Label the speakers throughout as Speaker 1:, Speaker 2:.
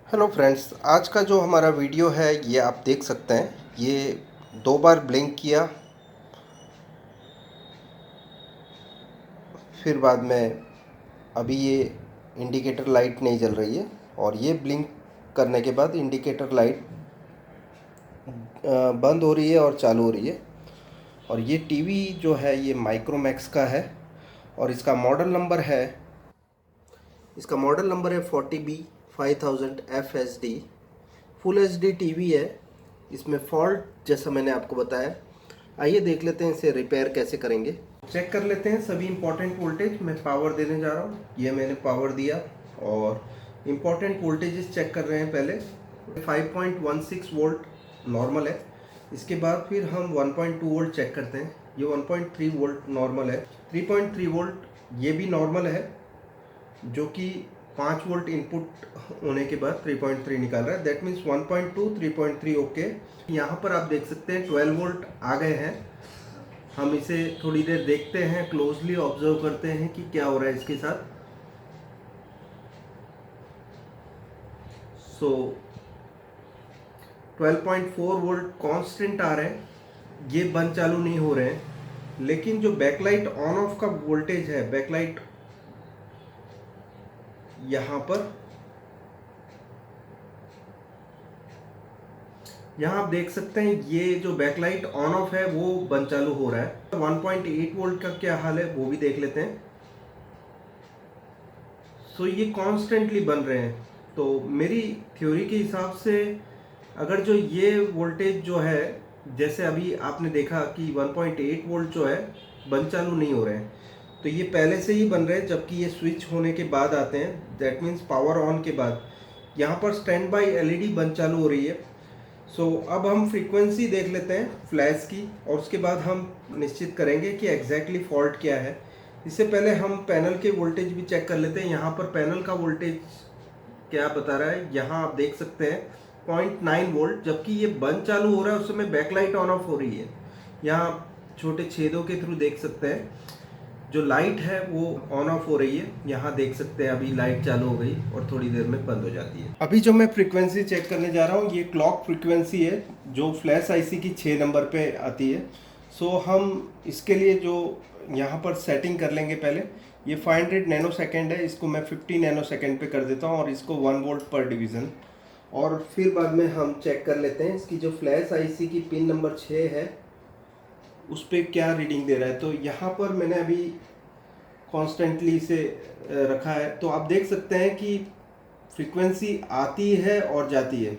Speaker 1: Hello friends, आज का जो हमारा वीडियो है ये आप देख सकते हैं। ये 2 बार ब्लिंक किया, फिर बाद में अभी ये इंडिकेटर लाइट नहीं जल रही है और ये ब्लिंक करने के बाद इंडिकेटर लाइट बंद हो रही है और चालू हो रही है। और ये टीवी जो है ये माइक्रोमैक्स का है और इसका मॉडल नंबर है 40B5000 FSD। Full HD TV है। इसमें फॉल्ट जैसा मैंने आपको बताया। आइए देख लेते हैं इसे रिपेयर कैसे करेंगे। चेक कर लेते हैं सभी इंपॉर्टेंट वोल्टेज। मैं पावर देने जा रहा हूँ, ये मैंने पावर दिया और इंपॉर्टेंट वोल्टेजेस चेक कर रहे हैं। पहले 5.16 वोल्ट नॉर्मल है। इसके बाद फिर हम 1.2 वोल्ट चेक करते हैं। ये 1.3 वोल्ट नॉर्मल है। 3.3 वोल्ट ये भी नॉर्मल है, जो कि 5 वोल्ट इनपुट होने के बाद 3.3 निकाल रहा है। That means 1.2 3.3 okay. यहाँ पर आप देख सकते हैं 12 वोल्ट आ गए हैं। हम इसे थोड़ी देर देखते हैं, क्लोजली ऑब्जर्व करते हैं कि क्या हो रहा है इसके साथ। सो 12.4 वोल्ट कांस्टेंट आ रहे हैं, ये बंद चालू नहीं हो रहे हैं। लेकिन जो बैकलाइट ऑन ऑफ का वोल्टेज है, बैकलाइट यहाँ पर, यहाँ आप देख सकते हैं ये जो बैकलाइट ऑन ऑफ है वो बंद चालू हो रहा है। 1.8 वोल्ट का क्या हाल है वो भी देख लेते हैं। सो ये कॉन्स्टेंटली बन रहे हैं। तो मेरी थ्योरी के हिसाब से अगर जो ये वोल्टेज जो है, जैसे अभी आपने देखा कि 1.8 वोल्ट जो है बंद चालू नहीं हो रहे हैं, तो ये पहले से ही बन रहे हैं, जबकि ये स्विच होने के बाद आते हैं। दैट मीन्स पावर ऑन के बाद यहाँ पर स्टैंड बाई एलईडी बंद चालू हो रही है। अब हम फ्रीक्वेंसी देख लेते हैं फ्लैश की और उसके बाद हम निश्चित करेंगे कि एग्जैक्टली फॉल्ट क्या है। इससे पहले हम पैनल के वोल्टेज भी चेक कर लेते हैं। यहाँ पर पैनल का वोल्टेज क्या बता रहा है, यहाँ आप देख सकते हैं 0.9 वोल्ट, जबकि ये बंद चालू हो रहा है उस समय बैकलाइट ऑन ऑफ हो रही है। यहाँ आप छोटे छेदों के थ्रू देख सकते हैं जो लाइट है वो ऑन ऑफ हो रही है। यहाँ देख सकते हैं अभी लाइट चालू हो गई और थोड़ी देर में बंद हो जाती है। अभी जो मैं फ्रीक्वेंसी चेक करने जा रहा हूँ ये क्लॉक फ्रीक्वेंसी है जो फ्लैश आईसी की 6 नंबर पे आती है। हम इसके लिए जो यहाँ पर सेटिंग कर लेंगे। पहले ये 500 नैनो सेकेंड है, इसको मैं 50 नैनो सेकेंड पे कर देता हूँ और इसको 1 वोल्ट पर डिवीज़न। और फिर बाद में हम चेक कर लेते हैं इसकी जो फ्लैश आईसी की पिन नंबर 6 है उस पर क्या रीडिंग दे रहा है। तो यहाँ पर मैंने अभी कॉन्स्टेंटली इसे रखा है। तो आप देख सकते हैं कि फ्रीक्वेंसी आती है और जाती है।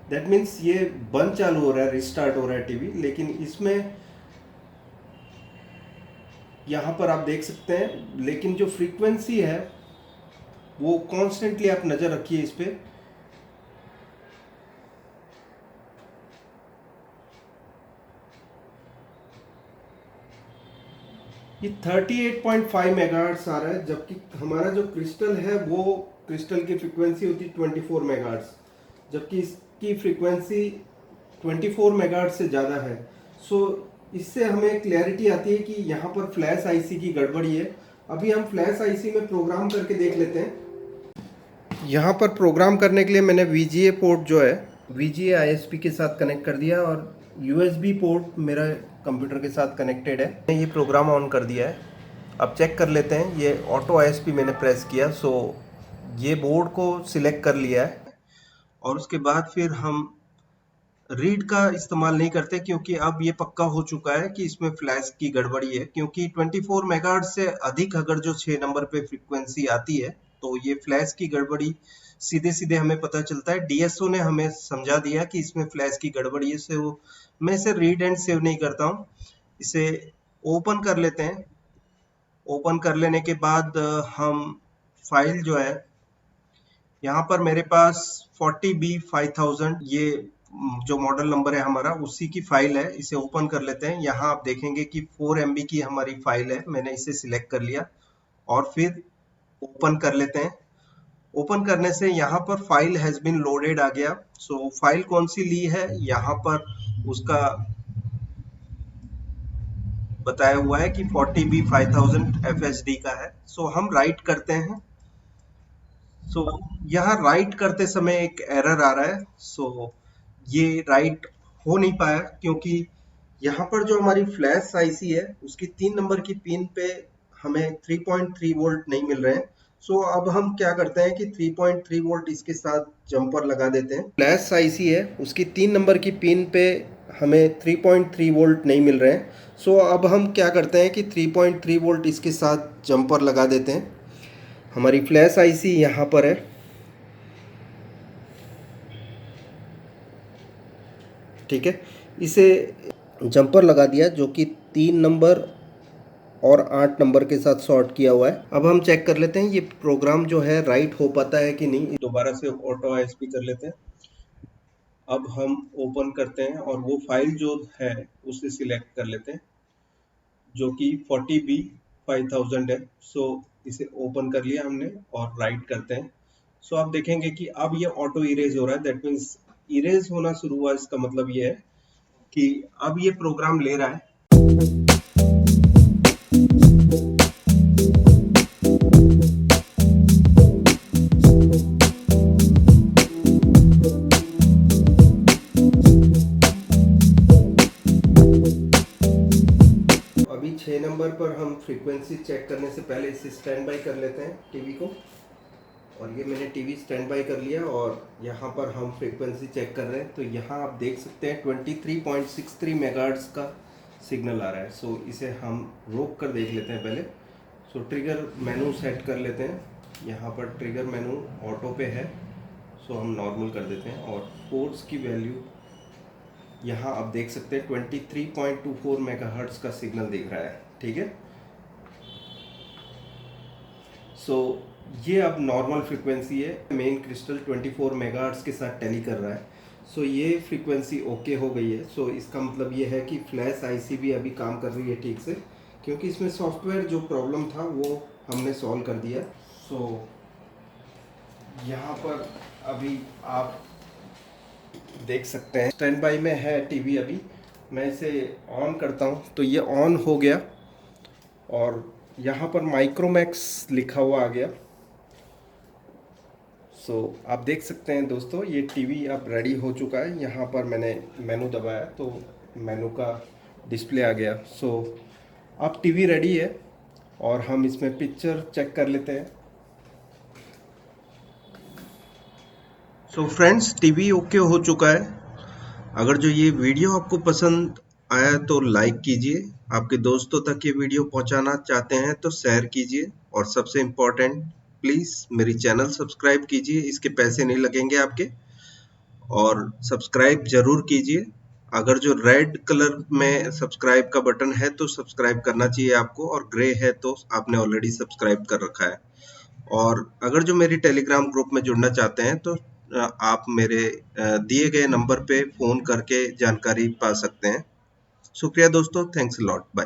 Speaker 1: दैट मीन्स ये बंद चालू हो रहा है, रिस्टार्ट हो रहा है टीवी। लेकिन इसमें यहाँ पर आप देख सकते हैं, लेकिन जो फ्रीक्वेंसी है वो कॉन्स्टेंटली आप नज़र रखिए इस पर। ये 38.5 मेगाहर्ट्ज आ रहा है, जबकि हमारा जो क्रिस्टल है वो क्रिस्टल की फ्रीक्वेंसी होती है 24 मेगाहर्ट्ज, जबकि इसकी फ्रीक्वेंसी 24 मेगाहर्ट्ज से ज़्यादा है। इससे हमें क्लैरिटी आती है कि यहाँ पर फ्लैश आईसी की गड़बड़ी है। अभी हम फ्लैश आईसी में प्रोग्राम करके देख लेते हैं। यहाँ पर प्रोग्राम करने के लिए मैंने VGA पोर्ट जो है VGA ISP के साथ कनेक्ट कर दिया और USB पोर्ट मेरा कंप्यूटर के साथ कनेक्टेड है। मैंने ये प्रोग्राम ऑन कर दिया है। अब चेक कर लेते हैं। ये ऑटो ISP मैंने प्रेस किया, ये बोर्ड को सिलेक्ट कर लिया है। और उसके बाद फिर हम रीड का इस्तेमाल नहीं करते, क्योंकि अब ये पक्का हो चुका है कि इसमें फ्लैश की गड़बड़ी है। क्योंकि 24 मेगाहर्ट्ज से अधिक अगर जो 6 नंबर पे फ्रीक्वेंसी आती है तो ये फ्लैश की गड़बड़ी सीधे सीधे हमें पता चलता है। डीएसओ ने हमें समझा दिया कि इसमें फ्लैश की गड़बड़ी है। मैं इसे रीड एंड सेव नहीं करता हूँ। इसे ओपन कर लेते हैं। ओपन कर लेने के बाद हम फाइल जो है, यहाँ पर मेरे पास 40B5000 ये जो मॉडल नंबर है हमारा उसी की फाइल है। इसे ओपन कर लेते हैं। यहाँ आप देखेंगे कि 4 MB की हमारी फाइल है। मैंने इसे सिलेक्ट कर लिया और फिर ओपन कर लेते हैं। ओपन करने से यहाँ पर फाइल हैज बीन लोडेड आ गया। फाइल कौन सी ली है यहाँ पर उसका बताया हुआ है कि 40B5000 FSD का है। हम राइट करते हैं। सो यहाँ राइट करते समय एक एरर आ रहा है। सो ये राइट हो नहीं पाया क्योंकि यहाँ पर जो हमारी फ्लैश आईसी है उसकी 3 नंबर की पिन पे हमें 3.3 वोल्ट नहीं मिल रहे हैं। सो अब हम क्या करते हैं कि 3.3 वोल्ट इसके साथ जंपर लगा देते हैं। फ्लैश आईसी है उसकी 3 नंबर की पिन पे हमें 3.3 वोल्ट नहीं मिल रहे हैं। सो अब हम क्या करते हैं कि 3.3 वोल्ट इसके साथ जंपर लगा देते हैं। हमारी फ्लैश आईसी यहाँ पर है, ठीक है। इसे जंपर लगा दिया जो कि 3 नंबर और 8 नंबर के साथ शॉर्ट किया हुआ है। अब हम चेक कर लेते हैं ये प्रोग्राम जो है राइट हो पाता है कि नहीं। दोबारा से ऑटो आईएसपी कर लेते हैं। अब हम ओपन करते हैं और वो फाइल जो है उसे सिलेक्ट कर लेते हैं जो कि 40B5000 है। सो इसे ओपन कर लिया हमने और राइट करते हैं। सो आप देखेंगे कि अब ये ऑटो इरेज हो रहा है। दैट मीन्स इरेज होना शुरू हुआ। इसका मतलब ये है कि अब ये प्रोग्राम ले रहा है। अभी 6 नंबर पर हम फ्रीक्वेंसी चेक करने से पहले इसे स्टैंड बाई कर लेते हैं टीवी को। और ये मैंने टीवी स्टैंड बाई कर लिया और यहाँ पर हम फ्रीक्वेंसी चेक कर रहे हैं। तो यहाँ आप देख सकते हैं 23.63 मेगाहर्ट्ज़ का सिग्नल आ रहा है। सो इसे हम रोक कर देख लेते हैं पहले। सो ट्रिगर मेनू सेट कर लेते हैं। यहाँ पर ट्रिगर मेनू ऑटो पे है, सो हम नॉर्मल कर देते हैं। और फोर्स की वैल्यू यहाँ आप देख सकते हैं 23.24 मेगाहर्ट्ज़ का सिग्नल दिख रहा है, ठीक है। सो ये अब नॉर्मल फ्रीक्वेंसी है। मेन क्रिस्टल 24 मेगाहर्ट्ज़ के साथ टैली कर रहा है। सो ये फ्रीक्वेंसी ओके हो गई है। सो इसका मतलब ये है कि फ्लैश आईसी भी अभी काम कर रही है ठीक से, क्योंकि इसमें सॉफ्टवेयर जो प्रॉब्लम था वो हमने सॉल्व कर दिया। सो यहाँ पर अभी आप देख सकते हैं स्टैंड बाई में है टीवी। अभी मैं इसे ऑन करता हूँ तो ये ऑन हो गया और यहाँ पर माइक्रोमैक्स लिखा हुआ आ गया। सो आप देख सकते हैं दोस्तों ये टीवी अब रेडी हो चुका है। यहाँ पर मैंने मेनू दबाया तो मेनू का डिस्प्ले आ गया। सो अब टीवी रेडी है और हम इसमें पिक्चर चेक कर लेते हैं। सो फ्रेंड्स टीवी ओके हो चुका है। अगर जो ये वीडियो आपको पसंद आया तो लाइक कीजिए, आपके दोस्तों तक ये वीडियो पहुंचाना चाहते हैं तो शेयर कीजिए, और सबसे इम्पोर्टेंट प्लीज़ मेरी चैनल सब्सक्राइब कीजिए। इसके पैसे नहीं लगेंगे आपके, और सब्सक्राइब जरूर कीजिए। अगर जो रेड कलर में सब्सक्राइब का बटन है तो सब्सक्राइब करना चाहिए आपको, और ग्रे है तो आपने ऑलरेडी सब्सक्राइब कर रखा है। और अगर जो मेरी टेलीग्राम ग्रुप में जुड़ना चाहते हैं तो आप मेरे दिए गए नंबर पे फ़ोन करके जानकारी पा सकते हैं। शुक्रिया दोस्तों, थैंक्स अ लॉट, बाय।